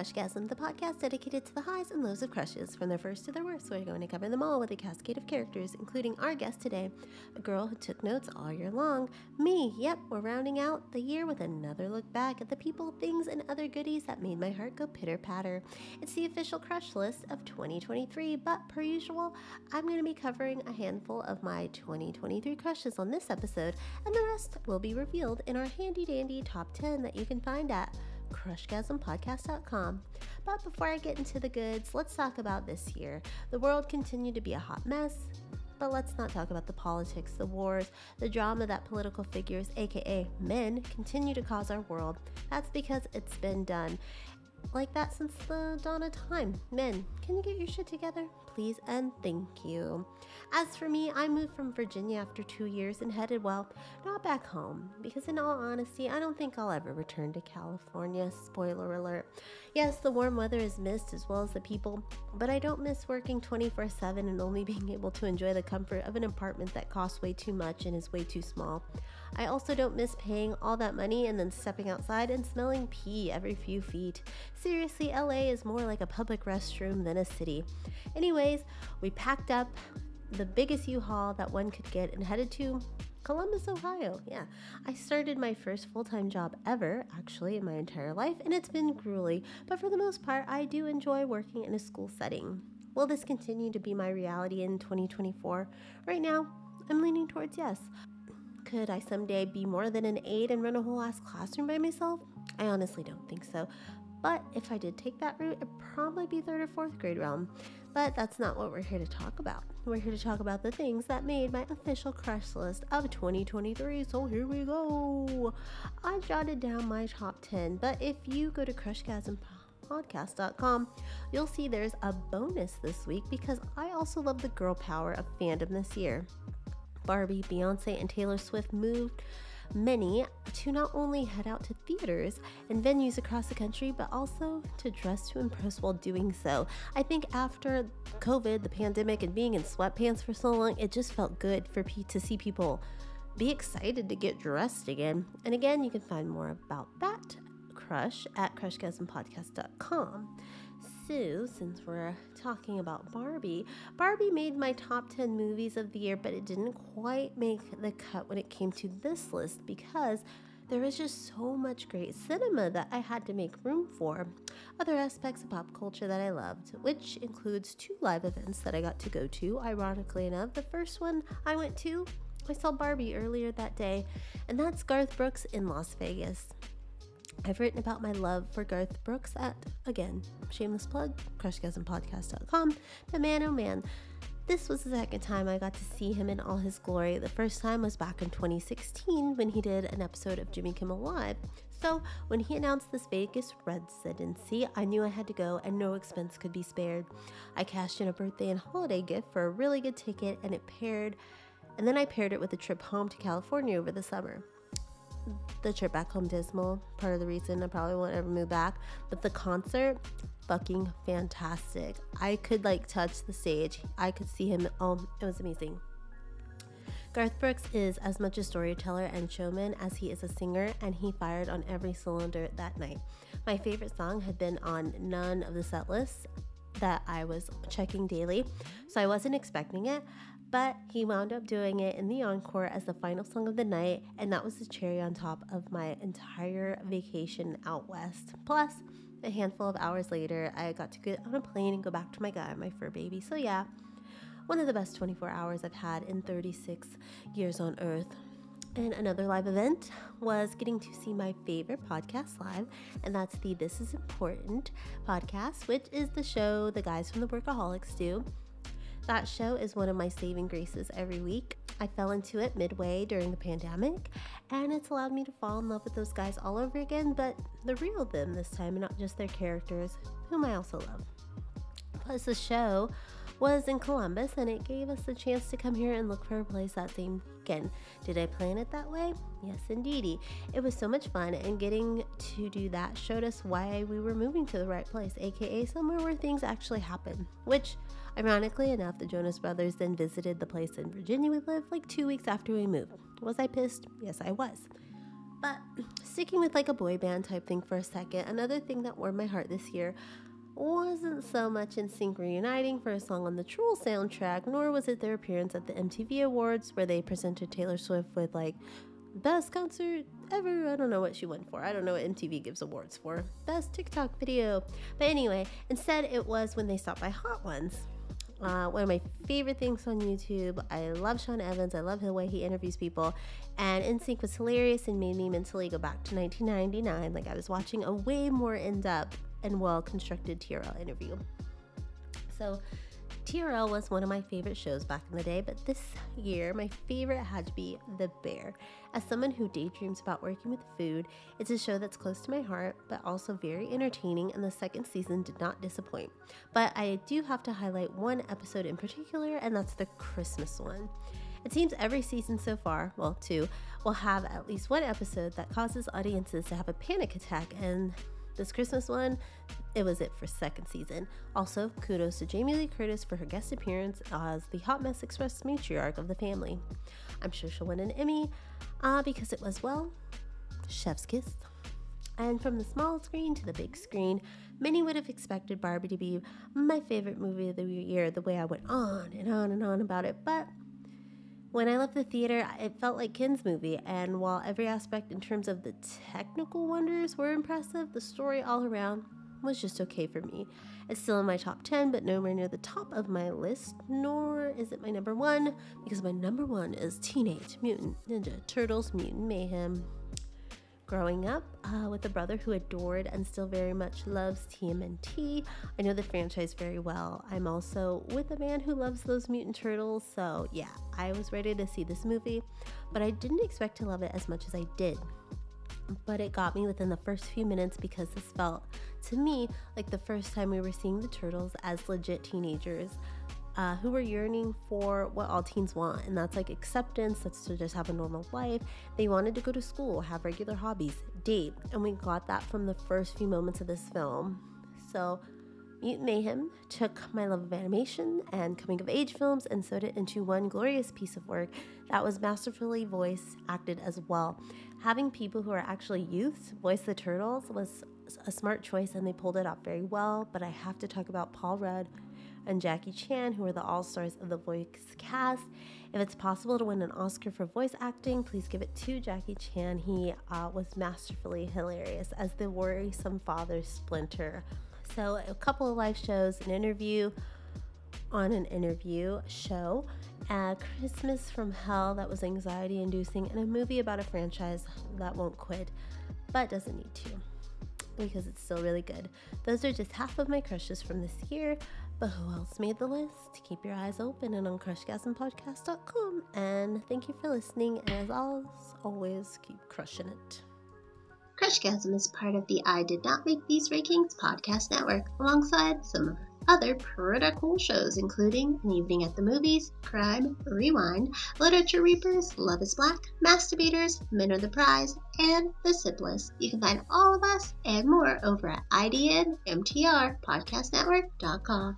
Crushgasm, the podcast dedicated to the highs and lows of crushes, from their first to their worst. We're going to cover them all with a cascade of characters, including our guest today, a girl who took notes all year long, me. Yep, we're rounding out the year with another look back at the people, things, and other goodies that made my heart go pitter-patter. It's the official crush list of 2023, but per usual, I'm going to be covering a handful of my 2023 crushes on this episode, and the rest will be revealed in our handy-dandy top 10 that you can find at Crushgasmpodcast.com. But before I get into the goods, let's talk about this year. The world continued to be a hot mess, but let's not talk about the politics, the wars, the drama that political figures, aka men, continue to cause our world. That's because it's been done like that since the dawn of time. Men, can you get your shit together? Please and thank you. As for me, I moved from Virginia after 2 years and headed, well, not back home, because in all honesty, I don't think I'll ever return to California. Spoiler alert. Yes, the warm weather is missed as well as the people, but I don't miss working 24/7 and only being able to enjoy the comfort of an apartment that costs way too much and is way too small. I also don't miss paying all that money and then stepping outside and smelling pee every few feet. Seriously, LA is more like a public restroom than a city. Anyways, we packed up the biggest U-Haul that one could get and headed to Columbus, Ohio. Yeah, I started my first full-time job ever, actually, in my entire life, and it's been grueling, but for the most part, I do enjoy working in a school setting. Will this continue to be my reality in 2024? Right now, I'm leaning towards yes. Could I someday be more than an aide and run a whole ass classroom by myself? I honestly don't think so. But if I did take that route, it'd probably be 3rd or 4th grade realm. But that's not what we're here to talk about. We're here to talk about the things that made my official crush list of 2023. So here we go. I jotted down my top 10, but if you go to Crushgasmpodcast.com, you'll see there's a bonus this week because I also love the girl power of fandom this year. Barbie, Beyonce, and Taylor Swift moved many to not only head out to theaters and venues across the country, but also to dress to impress while doing so. I think after COVID, the pandemic, and being in sweatpants for so long, it just felt good to see people be excited to get dressed again. And again, you can find more about that crush at crushgasmpodcast.com. So, since we're talking about Barbie made my top 10 movies of the year, but it didn't quite make the cut when it came to this list because there was just so much great cinema that I had to make room for. Other aspects of pop culture that I loved, which includes 2 live events that I got to go to, ironically enough. The first one I went to, I saw Barbie earlier that day, and that's Garth Brooks in Las Vegas. I've written about my love for Garth Brooks at, again, shameless plug, Crushgasmpodcast.com, but man, oh man, this was the second time I got to see him in all his glory. The first time was back in 2016 when he did an episode of Jimmy Kimmel Live. So when he announced this Vegas residency, I knew I had to go and no expense could be spared. I cashed in a birthday and holiday gift for a really good ticket and then I paired it with a trip home to California over the summer. The trip back home dismal, part of the reason I probably won't ever move back, but the concert, fucking fantastic. I could touch the stage. I could see him. Oh, it was amazing. Garth Brooks is as much a storyteller and showman as he is a singer, and he fired on every cylinder that night. My favorite song had been on none of the set lists that I was checking daily, so I wasn't expecting it. But he wound up doing it in the encore as the final song of the night, and that was the cherry on top of my entire vacation out west. Plus, a handful of hours later, I got to get on a plane and go back to my guy, my fur baby. So yeah, one of the best 24 hours I've had in 36 years on Earth. And another live event was getting to see my favorite podcast live, and that's the This Is Important podcast, which is the show the guys from the Workaholics do. That show is one of my saving graces every week. I fell into it midway during the pandemic, and it's allowed me to fall in love with those guys all over again, but the real them this time, and not just their characters, whom I also love. Plus, the show was in Columbus, and it gave us the chance to come here and look for a place that same weekend. Did I plan it that way? Yes, indeedy. It was so much fun, and getting to do that showed us why we were moving to the right place, aka somewhere where things actually happen, which, ironically enough, the Jonas Brothers then visited the place in Virginia we lived 2 weeks after we moved. Was I pissed? Yes, I was. But sticking with like a boy band type thing for a second, another thing that warmed my heart this year wasn't so much NSYNC reuniting for a song on the Troll soundtrack, nor was it their appearance at the MTV Awards where they presented Taylor Swift with like best concert ever. I don't know what she won for. I don't know what MTV gives awards for. Best TikTok video. But anyway, instead it was when they stopped by Hot Ones. One of my favorite things on YouTube. I love Sean Evans. I love the way he interviews people. And NSYNC was hilarious and made me mentally go back to 1999. Like I was watching a way more in-depth and well-constructed TRL interview. So TRL was one of my favorite shows back in the day, but this year my favorite had to be The Bear. As someone who daydreams about working with food, it's a show that's close to my heart, but also very entertaining, and the second season did not disappoint. But I do have to highlight one episode in particular, and that's the Christmas one. It seems every season so far, well, 2, will have at least one episode that causes audiences to have a panic attack, and this Christmas one, it was it for second season. Also, kudos to Jamie Lee Curtis for her guest appearance as the Hot Mess Express matriarch of the family. I'm sure she'll win an Emmy because it was, well, chef's kiss. And from the small screen to the big screen, many would have expected Barbie to be my favorite movie of the year, the way I went on and on and on about it, but when I left the theater, it felt like Ken's movie, and while every aspect in terms of the technical wonders were impressive, the story all around was just okay for me. It's still in my top 10, but nowhere near the top of my list, nor is it my number 1, because my number 1 is Teenage Mutant Ninja Turtles Mutant Mayhem. Growing up with a brother who adored and still very much loves TMNT, I know the franchise very well. I'm also with a man who loves those mutant turtles, so yeah, I was ready to see this movie, but I didn't expect to love it as much as I did. But it got me within the first few minutes because this felt, to me, like the first time we were seeing the turtles as legit teenagers who were yearning for what all teens want, and that's like acceptance, that's to just have a normal life. They wanted to go to school, have regular hobbies, date, and we got that from the first few moments of this film. So Mutant Mayhem took my love of animation and coming of age films and sewed it into one glorious piece of work that was masterfully voice acted as well. Having people who are actually youths voice the turtles was a smart choice, and they pulled it off very well. But I have to talk about Paul Rudd and Jackie Chan, who are the all-stars of the voice cast. If it's possible to win an Oscar for voice acting, please give it to Jackie Chan. He was masterfully hilarious as the worrisome father Splinter. So a couple of live shows, an interview on an interview show, Christmas from Hell that was anxiety-inducing, and a movie about a franchise that won't quit, but doesn't need to, because it's still really good. Those are just half of my crushes from this year, but who else made the list? Keep your eyes open and on crushgasmpodcast.com. And thank you for listening, and as always, keep crushing it. Crushgasm is part of the I Did Not Make These Rankings podcast network, alongside some other pretty cool shows, including An Evening at the Movies, Crime, Rewind, Literature Reapers, Love is Black, Masturbators, Men Are the Prize, and The Sip List. You can find all of us and more over at idnmtrpodcastnetwork.com.